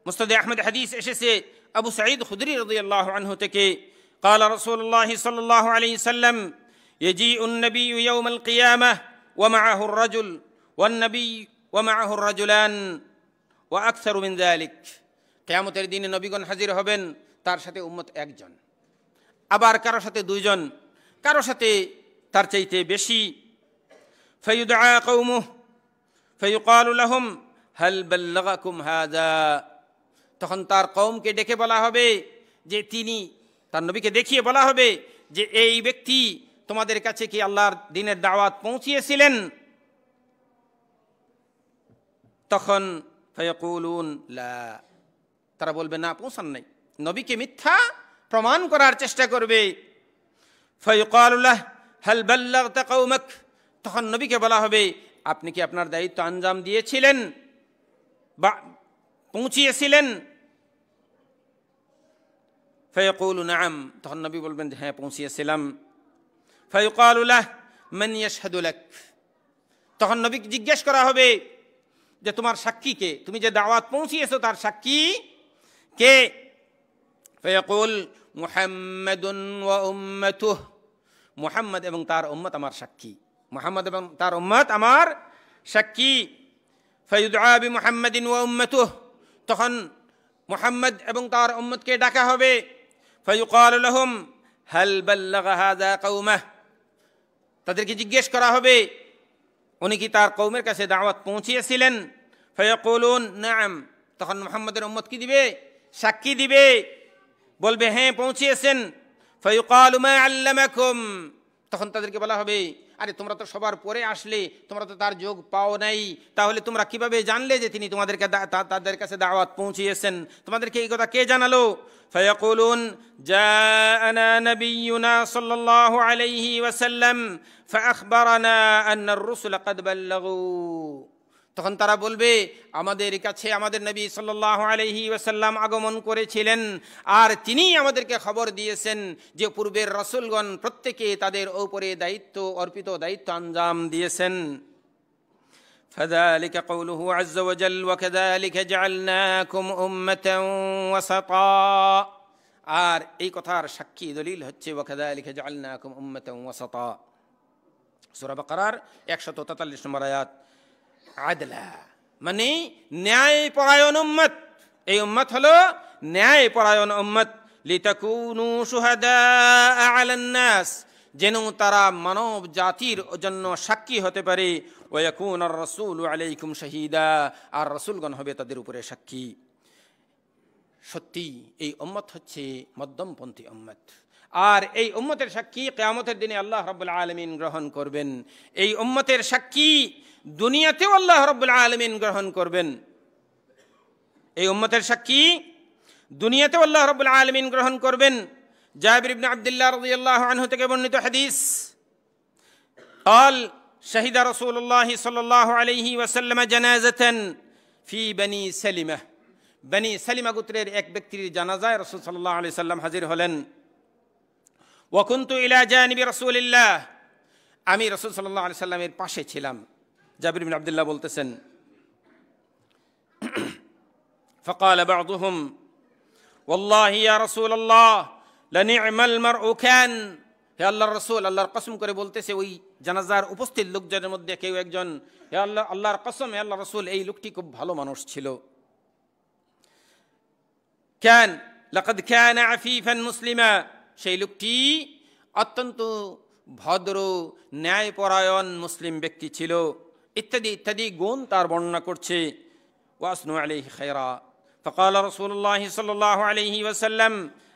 S1: মুসনাদে আহমদ হাদিস এসেছে আবু সাঈদ খুদরি রাদিয়াল্লাহু আনহু থেকে, قال رسول الله صلى الله عليه وسلم يجيء النبي يوم القيامة ومعه الرجل والنبي ومعه الرجلان وأكثر من ذلك। কিয়ামতের দিনে নবীগণ হাজির হবেন, তার সাথে উম্মত একজন, আবার কারো সাথে দুইজন, কারো সাথে তার চাইতে বেশি। فيدعى قومه فيقال لهم هل بلغكم هذا। তখন তার কওমকে ডেকে বলা হবে যে তিনি, তার নবীকে দেখিয়ে বলা হবে যে এই ব্যক্তি তোমাদের কাছে কি আল্লাহর দ্বীনের দাওয়াত পৌঁছিয়েছিলেন? তখন ফায়াকুলুন লা, তারা বলবে না, পৌঁছান নাই। নবীকে মিথ্যা প্রমাণ করার চেষ্টা করবে। ফায়ুকালু লাহ হাল বাল্লাগতা কওমাক, তখন নবীকে বলা হবে আপনি কি আপনার দায়িত্ব আঞ্জাম দিয়েছিলেন বা পৌঁছিয়েছিলেন? ফায়াকুলু নাআম, তখন নবী বলবেন যে হ্যাঁ পৌঁছিয়েছিলাম। ফায়ুকালু লাহ মান ইয়াশহাদু লাক, তখন নবীকে জিজ্ঞেস করা হবে যে তোমার সাক্ষী কে, তুমি যে দাওয়াত পৌঁছিয়েছো তার সাক্ষী কে? ফায়াকুল মুহাম্মাদুন ওয়া উম্মাতুহু, মুহাম্মদ এবং তার উম্মত আমার সাক্ষী, মুহাম্মদ এবং তার উম্মত আমার সাক্ষী। ফায়ুদআ বিমুহাম্মাদিন ওয়া উম্মাতুহু, তখন মুহাম্মদ এবং তার উম্মতকে ডাকা হবে। ফায়ুকালু লাহুম হাল বাল্লাগা হাযা কওমাহ, তাদেরকে জিজ্ঞেস করা হবে উনি কি তার কওমের কাছে দাওয়াত পৌঁছিয়েছিলেন? ফায়াকুলুন নাম, তখন মুহাম্মদের উম্মত কি দিবে? সাক্ষী দিবে, বলবে হ্যাঁ পৌঁছিয়েছেন। ফায়ুকালু মা আল্লামাকুম, তখন তাদেরকে বলা হবে আরে তোমরা তো সবার পরে আসলে, তোমরা তো তার যোগ পাও নাই, তাহলে তোমরা কিভাবে জানলে যে তিনি তোমাদেরকে তাদের কাছে দাওয়াত পৌঁছিয়েছেন? তোমাদেরকে এই কথা কে জানালো? ফায়াকুলুন জাআনা নাবিয়ুনা সাল্লাল্লাহু আলাইহি ওয়াসাল্লাম ফাআখবারানা আন্না আর-রুসুলা ক্বাদ বাল্লাগু, তখন তারা বলবে আমাদের কাছে আমাদের নবী সাল্লাল্লাহু আলাইহি ওয়াসাল্লাম আগমন করেছিলেন আর তিনি আমাদেরকে খবর দিয়েছেন যে পূর্বের রাসূলগণ প্রত্যেকে তাদের উপরে দায়িত্ব অর্পিত দায়িত্ব আঞ্জাম দিয়েছেন। ফাযালিকা কাওলুহু আযযা ওয়া জাল ওয়া কাযালিকা জাআলনাকুম উম্মাতান ওয়াসাতা, আর এই কথার সাক্ষী দলিল হচ্ছে ওয়া কাযালিকা জাআলনাকুম উম্মাতান ওয়াসাতা, সূরা বাকারার 143 নম্বর আয়াত। আদলা মানে ন্যায়পরায়ণ উম্মত, এই উম্মত হলো ন্যায়পরায়ণ উম্মত। লিতাকুনু শুহাদা আলান নাস, যেন তারা মানব জাতির জন্য সাক্ষী হতে পারে। ওয়া ইয়াকুনার রাসূলু আলাইকুম শাহীদা, আর রাসূলগণ হবে তাদের উপরে সাক্ষী। সত্যি এই উম্মত হচ্ছে মধ্যমপন্থী উম্মত, আর এই উম্মতের সাক্ষী কিয়ামতের দিনে আল্লাহ রাব্বুল আলামিন গ্রহণ করবেন। এই উম্মতের সাক্ষী দুনিয়াতেও আল্লাহ রাব্বুল আলামিন গ্রহণ করবেন। এই উম্মতের সাক্ষী দুনিয়াতেও আল্লাহ রাব্বুল আলামিন গ্রহণ করবেন। জাবির ইবনে আব্দুল্লাহ রাদিয়াল্লাহু আনহু থেকে বর্ণিত হাদিস, قال شهد رسول الله صلى الله عليه وسلم جنازة في بني سلمة, বনি সালিমা গোত্রের এক ব্যক্তির জানাজায় রাসূল সাল্লাল্লাহু আলাইহি সাল্লাম হাজির হলেন। ওয়া কুনতু ইলা জানিবি রাসূলিল্লাহ, আমি রাসূল সাল্লাল্লাহু আলাইহি সাল্লামের পাশে ছিলাম। জাবির ইবনে আব্দুল্লাহ বলতেছেন, فقال بعضهم والله يا رسول الله لنعم المرء كان, হে আল্লাহর রাসূল, আল্লাহর কসম করে বলতেছে ওই জানাজার উপস্থিত লোকজনের মধ্যে কেউ একজন, হে আল্লাহ, আল্লাহর কসম, হে আল্লাহর রাসূল, এই লোকটি খুব ভালো মানুষ ছিল। كان لقد كان عفيفا مسلما, সেই লোকটি অত্যন্ত ভদ্র ন্যায়পরায়ণ মুসলিম ব্যক্তি ছিল, ইত্যাদি ইত্যাদি গুণ তার বর্ণনা করছে। ওয়াসনু আলাইহি খায়রা, فقال رسول الله صلى الله عليه وسلم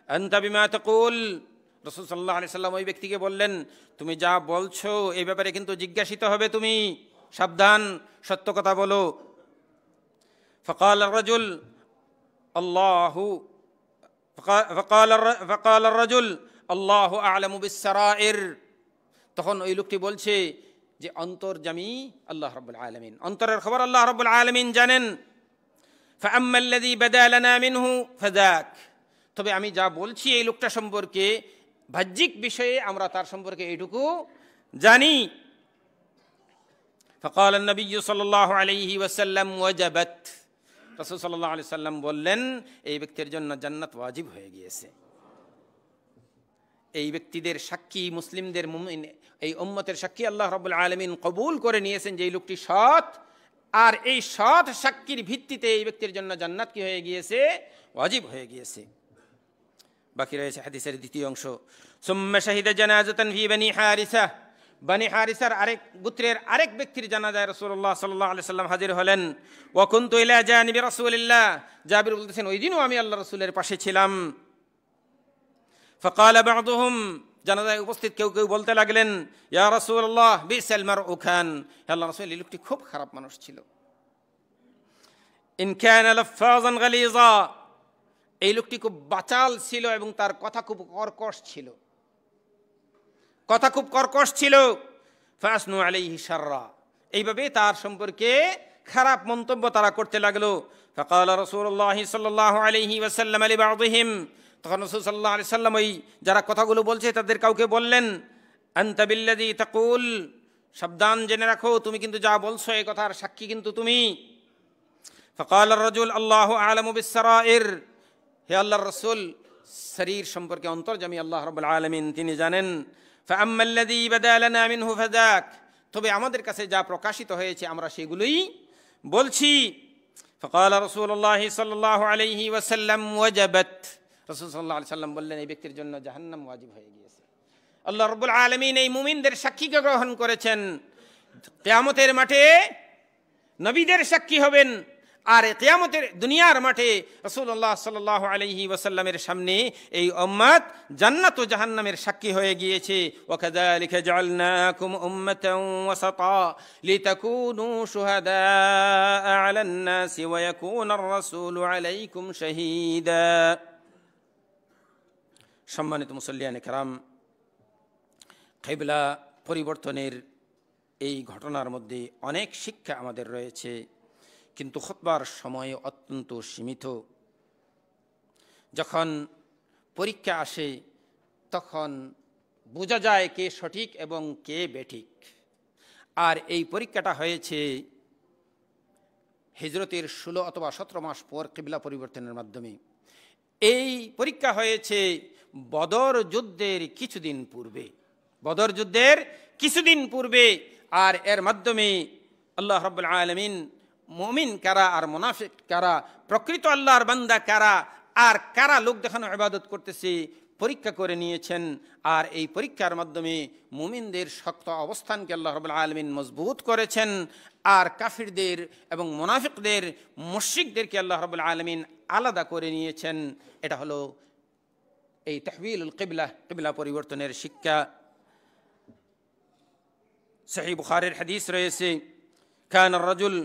S1: أنت بما تقول, রাসূল সাল্লাল্লাহু আলাইহি সাল্লাম ওই ব্যক্তিকে বললেন তুমি যা বলছো এই ব্যাপারে কিন্তু জিজ্ঞাসিত হবে, তুমি সাবধান, সত্য কথা বলো। فقال الرجل الله فقال الرجل الله أعلم بالسرائر, তখন ওই লোকটি বলছে যে অন্তর্যামী আল্লাহ রাব্বুল আলামিন, অন্তরের খবর আল্লাহ রাব্বুল আলামিন জানেন। فأما الذي بدا لنا منه فذاك, তবে আমি যা বলছি এই লোকটা সম্পর্কে বাহ্যিক বিষয়ে আমরা তার সম্পর্কে এইটুকু জানি। فقال النبي صلى الله عليه وسلم وجبت, রাসূল সাল্লাল্লাহু আলাইহি সাল্লাম বললেন এই ব্যক্তির জন্য জান্নাত ওয়াজিব হয়ে গিয়েছে। এই ব্যক্তিদের সাক্ষী মুসলিমদের মুমিন এই উম্মতের সাক্ষী আল্লাহ রাব্বুল আলামিন কবুল করে নিয়েছেন যে এই লোকটি সৎ, আর এই সৎ সাক্ষীর ভিত্তিতে এই ব্যক্তির জন্য জান্নাত কি হয়ে গিয়েছে? ওয়াজিব হয়ে গিয়েছে। বাকি রয়েছে হাদিসের দ্বিতীয় অংশ। সুম্মা শাহিদা জানাজাতান ফি বনি হারিসা, বনি হারিসার আরেক গোত্রের আরেক ব্যক্তির জানাজায় রাসূলুল্লাহ সাল্লাল্লাহু আলাইহি সাল্লাম হাজির হলেন। ওয়া কুনতু ইলা জানিবি রাসূলিল্লাহ, জাবির বলতেছেন ওই দিনও আমি আল্লাহর রাসূলের পাশে ছিলাম। ফাকালা বা'দুহুম, জানাজায় উপস্থিত কেউ কেউ বলতে লাগলেন ইয়া রাসূলুল্লাহ বিসাল মারউ খান, হে আল্লাহর রাসূল, এই লোকটি খুব খারাপ মানুষ ছিল। ইন কানা লাফাযান গালিযা, এই লোকটি খুব বাচাল ছিল এবং তার কথা খুব কর্কশ ছিল, কথা খুব কর্কশ ছিল। ফাসনু আলাইহি শাররা, এইভাবে তার সম্পর্কে খারাপ মন্তব্য তারা করতে লাগলো। ফাকালা রাসূলুল্লাহ সাল্লাল্লাহু আলাইহি ওয়াসাল্লাম লিবা'দিহিম, তখন রাসূল সাল্লাল্লাহু আলাইহি সাল্লাম ওই যারা কথাগুলো বলছে তাদের কাউকে বললেন আনতা বিল্লাযী তাকুল, সাবধান জেনে রাখো তুমি কিন্তু যা বলছো এই কথার সাক্ষী কিন্তু তুমি। ফাকালা আর-রাজুল আল্লাহু আ'লামু বিস-সারাইর, হে আল্লাহর রাসূল, শরীর সম্পর্কে অন্তর্যামী আল্লাহ রাব্বুল আলামিন তিনি জানেন। فأما الذي بدا لنا منه فذاك, তবে আমাদের কাছে যা প্রকাশিত হয়েছে আমরা সেগুলোই বলছি। فقال رسول الله صلى الله عليه وسلم وجبت, রাসূল সাল্লাল্লাহু আলাইহি সাল্লাম বললেন এই ব্যক্তির জন্য জাহান্নাম ওয়াজিব হয়ে গিয়েছে। আল্লাহ রাব্বুল আলামিন এই মুমিনদের সাক্ষীকে গ্রহণ করেছেন। কিয়ামতের মাঠে নবীদের সাক্ষী হবেন, আর কিয়ামতের দুনিয়ার মাঠে রাসূলুল্লাহ সাল্লাল্লাহু আলাইহি ওয়াসাল্লামের সামনে এই উম্মত জান্নাত ও জাহান্নামের সাক্ষী হয়ে গিয়েছে। ওয়া কাযালিকা জাআলনাকুম উম্মাতান ওয়াসাতা লিতাকুনু শুহাদাআ আলান নাসি ওয়া ইয়াকুনার রাসূলু আলাইকুম শাহীদা। সম্মানিত মুসল্লিয়ানে কেরাম, কিবলা পরিবর্তনের এই ঘটনার মধ্যে অনেক শিক্ষা আমাদের রয়েছে, কিন্তু খুতবার সময় অত্যন্ত সীমিত। যখন পরীক্ষা আসে তখন বোঝা যায় কে সঠিক এবং কে বেঠিক। আর এই পরীক্ষাটা হয়েছে হিজরতের 16 অথবা 17 মাস পর কিবলা পরিবর্তনের মাধ্যমে। এই পরীক্ষা হয়েছে বদর যুদ্ধের কিছুদিন পূর্বে, বদর যুদ্ধের কিছুদিন পূর্বে। আর এর মাধ্যমে আল্লাহ রাব্বুল আলামিন মুমিন কারা আর মুনাফিক কারা, প্রকৃত আল্লাহর বান্দা কারা আর কারা লোক দেখানো ইবাদত করতেছে পরীক্ষা করে নিয়েছেন। আর এই পরীক্ষার মাধ্যমে মুমিনদের শক্ত অবস্থানকে আল্লাহ রাব্বুল আলামিন মজবুত করেছেন, আর কাফিরদের এবং মুনাফিকদের মুশরিকদেরকে আল্লাহ রাব্বুল আলামিন আলাদা করে নিয়েছেন। এটা হলো এই তাহওয়িলুল কিবলা, কিবলা পরিবর্তনের শিক্ষা। সহিহ বুখারীর হাদিস রয়েছে, কানা রাজুল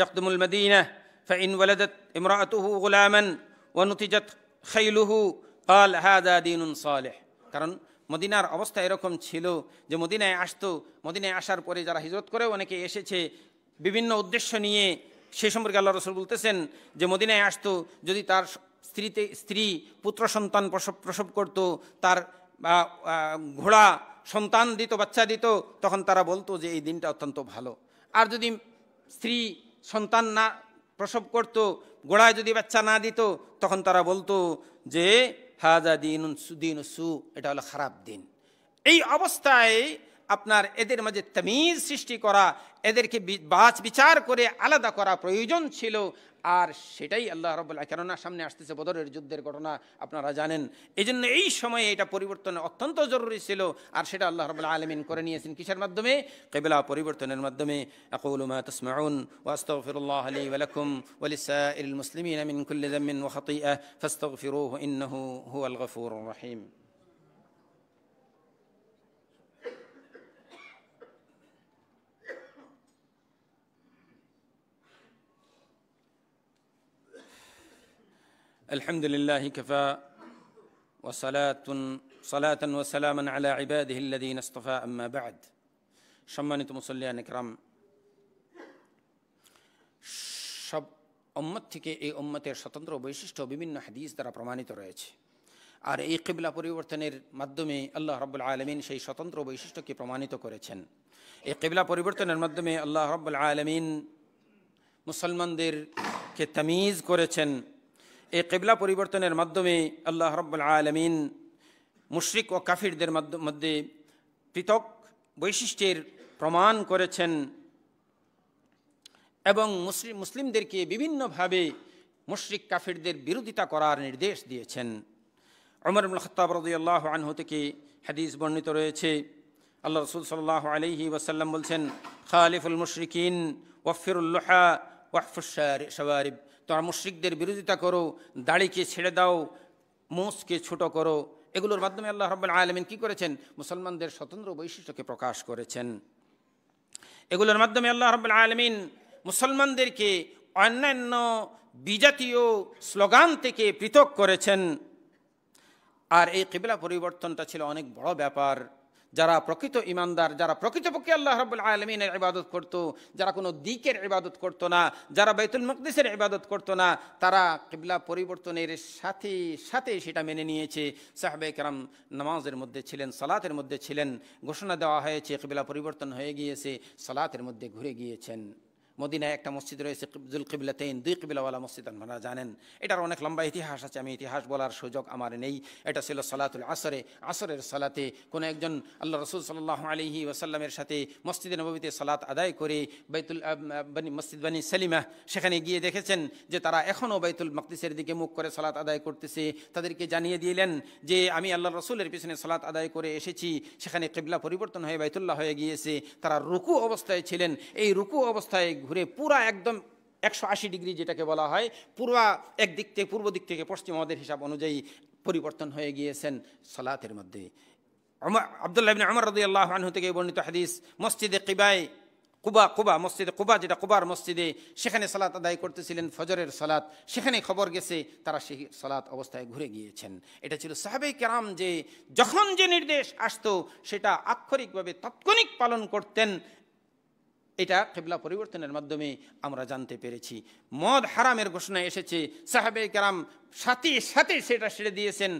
S1: يقدم المدينة فإن ولدت امرأته غلاما ونتجت خيله قال هذا دين صالح। কারণ মদিনার অবস্থা এরকম ছিল যে মদিনায় আসতো, মদিনায় আসার পরে যারা হিজরত করে অনেকে এসেছে বিভিন্ন উদ্দেশ্য নিয়ে, সে সম্পর্কে আল্লাহ রাসূল বলতেছেন যে মদিনায় আসতো, যদি তার স্ত্রী পুত্র সন্তান প্রসব করত, তার ঘোড়া সন্তান দিত, বাচ্চা দিত, তখন তারা বলতো যে এই দিনটা অত্যন্ত ভালো। আর যদি স্ত্রী সন্তান না প্রসব করত, গোড়ায় যদি বাচ্চা না দিত, তখন তারা বলতো যে হাযা দিনুন সু, এটা হলো খারাপ দিন। এই অবস্থায় আপনার এদের মাঝে তামিজ সৃষ্টি করা, এদেরকে বাছ বিচার করে আলাদা করা প্রয়োজন ছিল। আর সেটাই আল্লাহ রাব্বুল আলামিন, কেননা সামনে আসতেছে বদরের যুদ্ধের ঘটনা, আপনারা জানেন। এই জন্য এই সময়ে এটা পরিবর্তন অত্যন্ত জরুরি ছিল, আর সেটা আল্লাহ রাব্বুল আলামিন করে নিয়েছেন কিসের মাধ্যমে? কিবলা পরিবর্তনের মাধ্যমে। আকুলু মা তাসমাউন ওয়া আস্তাগফিরুল্লাহ লি ওয়া লাকুম ওয়া লিসাইরিল মুসলিমিনা মিন কুল্লি যামবিন ওয়া খাতিআ ফাস্তাগফিরুহু ইন্নাহু হুয়াল গফুরুর রহিম। الحمد لله كفى صلاة وسلاما على عباده الذين اصطفى أما بعد। সম্মানিত মুসল্লিয়ান ইকরাম, সব উম্মত থেকে এই উম্মতের স্বতন্ত্র বৈশিষ্ট্য বিভিন্ন হাদিস দ্বারা প্রমাণিত রয়েছে। আর এই কিবলা পরিবর্তনের মাধ্যমে আল্লাহ রাব্বুল আলামিন সেই স্বতন্ত্র বৈশিষ্ট্যকে প্রমাণিত করেছেন। এই কিবলা পরিবর্তনের মাধ্যমে আল্লাহ রাব্বুল আলামিন মুসলমানদেরকে তামিজ করেছেন। এই কিবলা পরিবর্তনের মাধ্যমে আল্লাহ রাব্বুল আলামিন মুশরিক ও কাফিরদের মধ্যে পৃথক বৈশিষ্ট্যের প্রমাণ করেছেন এবং মুসলিমদেরকে বিভিন্নভাবে মুশরিক কাফিরদের বিরোধিতা করার নির্দেশ দিয়েছেন। ওমর ইবনুল খাত্তাব রাদিয়াল্লাহু আনহু থেকে হাদিস বর্ণিত রয়েছে, আল্লাহ রাসূল সাল্লাল্লাহু আলাইহি ওয়াসাল্লাম বলছেন, খালিফুল মুশরিকিন ওয়াফিরুল লুহা ওয়াহফুশ শাওয়ারিব। তোমরা মুশরিকদের বিরোধিতা করো, দাড়িকে ছেড়ে দাও, মুছকে ছোট করো। এগুলোর মাধ্যমে আল্লাহ রাব্বুল আলামিন কি করেছেন? মুসলমানদের স্বতন্ত্র বৈশিষ্ট্যকে প্রকাশ করেছেন। এগুলোর মাধ্যমে আল্লাহ রাব্বুল আলামিন মুসলমানদেরকে অন্যান্য বিজাতীয় স্লোগান থেকে পৃথক করেছেন। আর এই কিবলা পরিবর্তনটা ছিল অনেক বড় ব্যাপার। যারা প্রকৃত ইমানদার, যারা প্রকৃতপক্ষে আল্লাহ রাব্বুল আলামিনের ইবাদত করত, যারা কোনো দিকের ইবাদত করত না, যারা বাইতুল মাকদিসের ইবাদত করত না, তারা কিবলা পরিবর্তনের সাথে সাথে সেটা মেনে নিয়েছে। সাহাবায়ে কেরাম নামাজের মধ্যে ছিলেন, সালাতের মধ্যে ছিলেন, ঘোষণা দেওয়া হয়েছে কিবলা পরিবর্তন হয়ে গিয়েছে, সালাতের মধ্যে ঘুরে গিয়েছেন। মদিনায় একটা মসজিদ রয়েছে জুল কিবলাতাইন, 2 কিবলাওয়ালা মসজিদ, আপনারা জানেন। এটার অনেক লম্বা ইতিহাস আছে, আমি ইতিহাস বলার সুযোগ আমার নেই। এটা ছিল সালাতুল আসরে, আসরের সালাতে কোনো একজন আল্লাহ রসুল সাল্লাল্লাহু আলাইহি ওয়াসাল্লামের সাথে মসজিদে নববীতে সালাত আদায় করে মসজিদ বানি সালিমা, সেখানে গিয়ে দেখেছেন যে তারা এখনও বাইতুল মাকদিসের দিকে মুখ করে সালাত আদায় করতেছে। তাদেরকে জানিয়ে দিলেন যে আমি আল্লাহ রসুলের পিছনে সালাত আদায় করে এসেছি, সেখানে কিবলা পরিবর্তন হয়ে বাইতুল্লাহ হয়ে গিয়েছে। তারা রুকু অবস্থায় ছিলেন, এই রুকু অবস্থায় ঘুরে পুরা একদম 180 ডিগ্রি যেটাকে বলা হয়, একদিক থেকে পূর্ব দিক থেকে পশ্চিম, আমাদের হিসাব অনুযায়ী পরিবর্তন হয়ে গিয়েছেন সালাতের মধ্যে। আব্দুল্লাহ ইবনে উমর রাদিয়াল্লাহু আনহু থেকে বর্ণিত হাদিস, মসজিদে কুবা মসজিদে কুবা, যেটা কুবার মসজিদে, সেখানে সালাত আদায় করতেছিলেন ফজরের সালাত। সেখানে খবর গেছে তারা সেই সালাত অবস্থায় ঘুরে গিয়েছেন। এটা ছিল সাহাবায়ে কেরাম যে যখন যে নির্দেশ আসতো সেটা আক্ষরিকভাবে তাৎক্ষণিক পালন করতেন। এটা কিবলা পরিবর্তনের মাধ্যমে আমরা জানতে পেরেছি। মদ হারামের ঘোষণা এসেছে, সাহাবায়ে কেরাম সাথে সাথে সেটা ছেড়ে দিয়েছেন,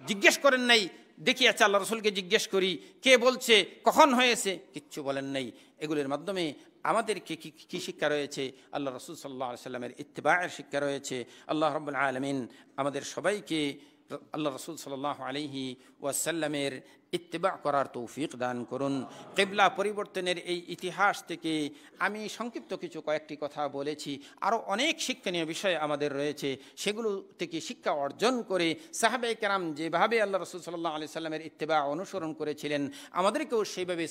S1: জিজ্ঞেস করেন নাই। দেখি আচ্ছা আল্লাহ রসুলকে জিজ্ঞেস করি কে বলছে, কখন হয়েছে, কিচ্ছু বলেন নাই। এগুলির মাধ্যমে আমাদেরকে কি শিক্ষা রয়েছে? আল্লাহ রসুল সাল্লাল্লাহু আলাইহি সাল্লামের ইত্তিবায়ের শিক্ষা রয়েছে। আল্লাহ রাব্বুল আলামিন আমাদের সবাইকে আল্লাহ রসুল সাল্লাল্লাহু আলাইহি ওয়াসাল্লামের ইত্তিবা করার তৌফিক দান করুন। কিবলা পরিবর্তনের এই ইতিহাস থেকে আমি সংক্ষিপ্ত কয়েকটি কথা বলেছি। আরও অনেক শিক্ষণীয় বিষয় আমাদের রয়েছে, সেগুলো থেকে শিক্ষা অর্জন করে সাহাবায়ে কেরাম যেভাবে আল্লাহ রসুল সাল্লাল্লাহু আলাইহি সাল্লামের ইত্তিবা অনুসরণ করেছিলেন, আমাদেরকেও সেইভাবে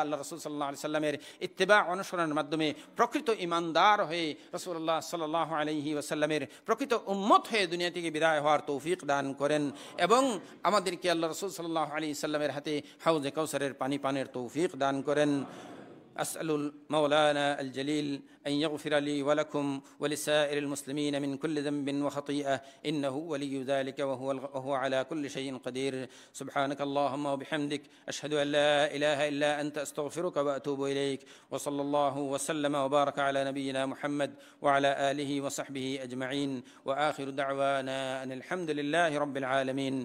S1: আল্লাহ রসুল সাল্লাল্লাহু আলাইহি সাল্লামের ইত্তিবা অনুসরণের মাধ্যমে প্রকৃত ইমানদার হয়ে রাসূলুল্লাহ সাল্লাল্লাহু আলাইহি ওয়াসাল্লামের প্রকৃত উম্মত হয়ে দুনিয়া থেকে বিদায় হওয়ার তৌফিক দান করেন এবং আমাদেরকে আল্লাহ রসুল সাল্লাল্লাহু আলাইহি সাল্লামের হাতে হাউজে কাউসারের পানি পানের তৌফিক দান করেন। أسأل مولانا الجليل أن يغفر لي ولكم ولسائر المسلمين من كل ذنب وخطيئة، إنه ولي ذلك وهو على كل شيء قدير. سبحانك اللهم وبحمدك، أشهد أن لا إله إلا أنت، أستغفرك وأتوب إليك. وصلى الله وسلم وبارك على نبينا محمد وعلى آله وصحبه أجمعين، وآخر دعوانا أن الحمد لله رب العالمين.